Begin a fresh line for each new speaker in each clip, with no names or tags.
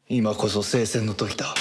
今こそ聖戦の時だ。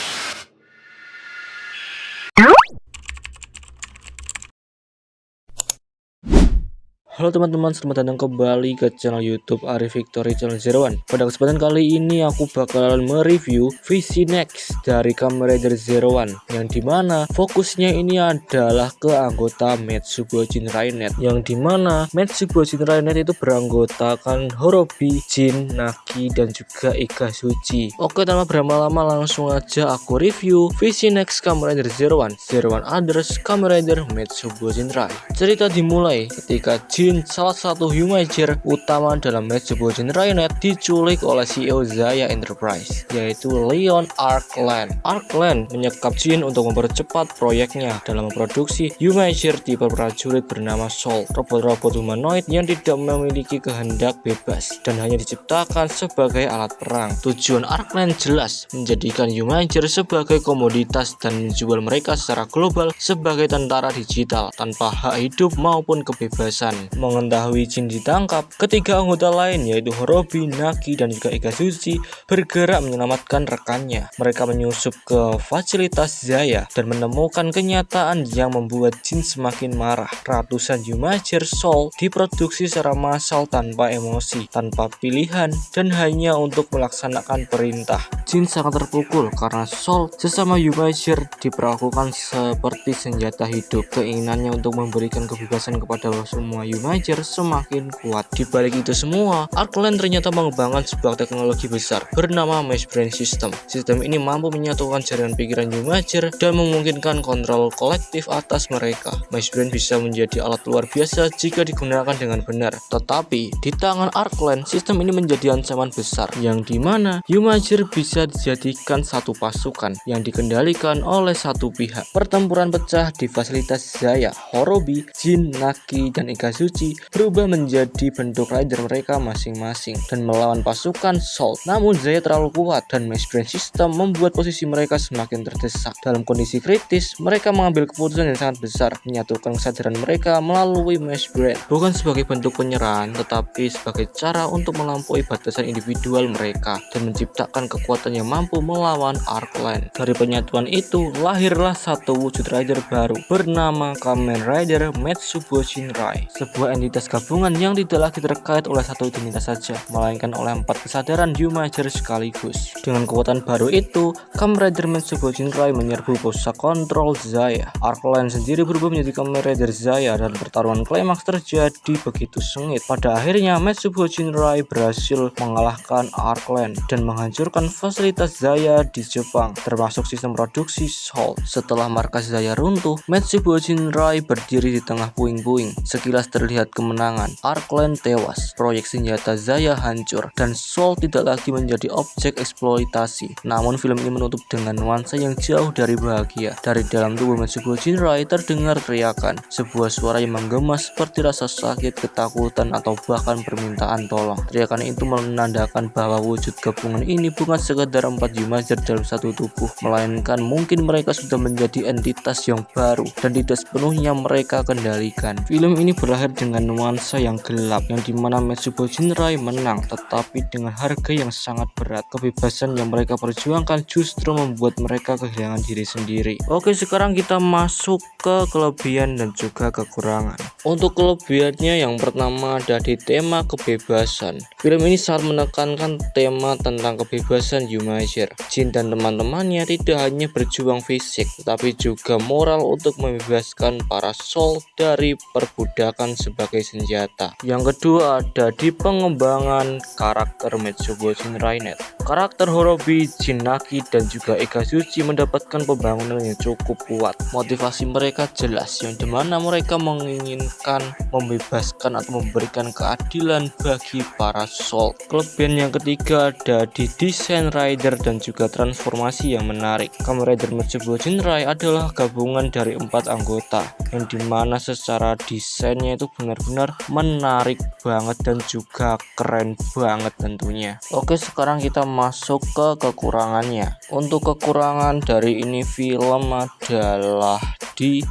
Halo teman-teman, selamat datang kembali ke channel YouTube Arif Victory Channel 01. Pada kesempatan kali ini aku bakalan mereview VC Next dari Kamen Rider Zero One, yang dimana fokusnya ini adalah ke anggota Metsubojin Rainet, yang dimana Metsubojin Rainet itu beranggotakan Horobi, Jin, Naki, dan juga Ikazuchi. Oke, tanpa berlama-lama langsung aja aku review VC Next Kamen Rider Zero One Others Kamen Rider Metsubojin Rai. Cerita dimulai ketika Jin, salah satu Humager utama dalam Metsubojin Rainet, diculik oleh CEO Zaya Enterprise, yaitu Leon Arkland. Arkland menyekap Jin untuk mempercepat proyeknya dalam memproduksi Humager tipe prajurit bernama Soul, robot-robot humanoid yang tidak memiliki kehendak bebas dan hanya diciptakan sebagai alat perang. Tujuan Arkland jelas, menjadikan Humager sebagai komoditas dan menjual mereka secara global sebagai tentara digital tanpa hak hidup maupun kebebasan. Mengetahui Jin ditangkap, ketiga anggota lain yaitu Horobi, Naki, dan juga Ikazuchi bergerak menyelamatkan rekannya. Mereka menyusup ke fasilitas Zaya dan menemukan kenyataan yang membuat Jin semakin marah. Ratusan Humager Soul diproduksi secara massal tanpa emosi, tanpa pilihan, dan hanya untuk melaksanakan perintah. Jin sangat terpukul karena Soul sesama Humager diperlakukan seperti senjata hidup. Keinginannya untuk memberikan kebebasan kepada semua Humager semakin kuat. Di balik itu semua, Arkland ternyata mengembangkan sebuah teknologi besar bernama Mesh Brain System. Sistem ini mampu menyatukan jaringan pikiran Humager dan memungkinkan kontrol kolektif atas mereka. Mesh Brain bisa menjadi alat luar biasa jika digunakan dengan benar. Tetapi di tangan Arkland, sistem ini menjadi ancaman besar, yang dimana Humager bisa dijadikan satu pasukan yang dikendalikan oleh satu pihak. Pertempuran pecah di fasilitas Zaya. Horobi, Jin, Naki, dan Ikazuchi berubah menjadi bentuk rider mereka masing-masing dan melawan pasukan Soul. Namun Zaya terlalu kuat dan Mesh Brain System membuat posisi mereka semakin terdesak. Dalam kondisi kritis, mereka mengambil keputusan yang sangat besar, menyatukan kesadaran mereka melalui Mesh Brain, bukan sebagai bentuk penyerahan, tetapi sebagai cara untuk melampaui batasan individual mereka dan menciptakan kekuatan yang mampu melawan Arkland. Dari penyatuan itu, lahirlah satu wujud rider baru bernama Kamen Rider Metsubojin Rai, sebuah entitas gabungan yang tidak lagi terkait oleh satu identitas saja, melainkan oleh 4 kesadaran Humager sekaligus. Dengan kekuatan baru itu, Kamen Rider Metsubojin Rai menyerbu pusat kontrol Zaya. Arkland sendiri berubah menjadi Kamen Rider Zaya dan pertarungan klimaks terjadi begitu sengit. Pada akhirnya, Metsubojin Rai berhasil mengalahkan Arkland dan menghancurkan fasilitas Zaya di Jepang, termasuk sistem produksi Soul. Setelah markas Zaya runtuh, Metsubojin Rai berdiri di tengah puing-puing. Sekilas terlihat kemenangan. Arkland tewas, proyek senjata Zaya hancur, dan Soul tidak lagi menjadi objek eksploitasi. Namun film ini menutup dengan nuansa yang jauh dari bahagia. Dari dalam tubuh Metsubojin Rai terdengar teriakan, sebuah suara yang menggema seperti rasa sakit, ketakutan, atau bahkan permintaan tolong. Teriakan itu menandakan bahwa wujud gabungan ini bukan sekedar 4 Humager dalam satu tubuh, melainkan mungkin mereka sudah menjadi entitas yang baru dan tidak sepenuhnya mereka kendalikan. Film ini berakhir dengan nuansa yang gelap, yang dimana Metsubojin Rai menang, tetapi dengan harga yang sangat berat. Kebebasan yang mereka perjuangkan justru membuat mereka kehilangan diri sendiri. Oke, sekarang kita masuk ke kelebihan dan juga kekurangan. Untuk kelebihannya, yang pertama ada di tema kebebasan. Film ini sangat menekankan tema tentang kebebasan Humager. Jin dan teman-temannya tidak hanya berjuang fisik, tetapi juga moral untuk membebaskan para Soul dari perbudakan sebagai senjata. Yang kedua ada di pengembangan karakter Metsubojin Rainet. Karakter Horobi, Jin, Naki, dan juga Ikazuchi mendapatkan pembangunan yang cukup kuat. Motivasi mereka jelas, yang dimana mereka menginginkan membebaskan atau memberikan keadilan bagi para Soul. Kelebihan yang ketiga ada di desain rider dan juga transformasi yang menarik. Kamen Rider Metsubojin Rai adalah gabungan dari 4 anggota, yang dimana secara desainnya itu benar-benar menarik banget dan juga keren banget tentunya. Oke, sekarang kita masuk ke kekurangannya. Untuk kekurangan dari ini film adalah di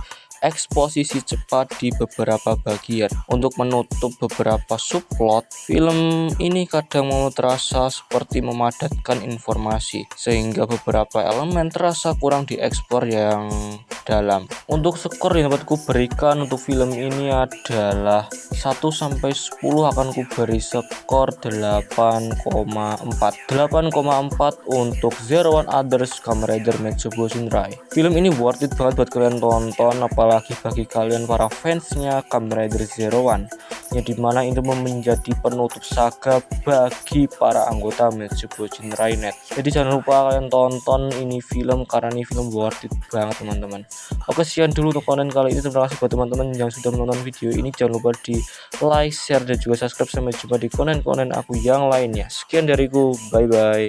eksposisi cepat di beberapa bagian. Untuk menutup beberapa subplot, film ini kadang mau terasa seperti memadatkan informasi, sehingga beberapa elemen terasa kurang dieksplor yang dalam. Untuk skor yang dapat kuberikan untuk film ini adalah 1-10 akan kuberi skor 8,4. 8,4 untuk Zero One Others Kamen Rider Metsubo Shinrai. Film ini worth it banget buat kalian tonton, apalagi bagi kalian para fansnya Kamen Rider Zero One, yang dimana itu menjadi penutup saga bagi para anggota Metsubo Shinrai Net. Jadi jangan lupa kalian tonton ini film, karena ini film worth it banget teman-teman. Oke, sekian dulu untuk konten kali ini. Terima kasih buat teman-teman yang sudah menonton video ini. Jangan lupa di like, share, dan juga subscribe. Sampai jumpa di konten-konten aku yang lainnya. Sekian dariku, bye bye.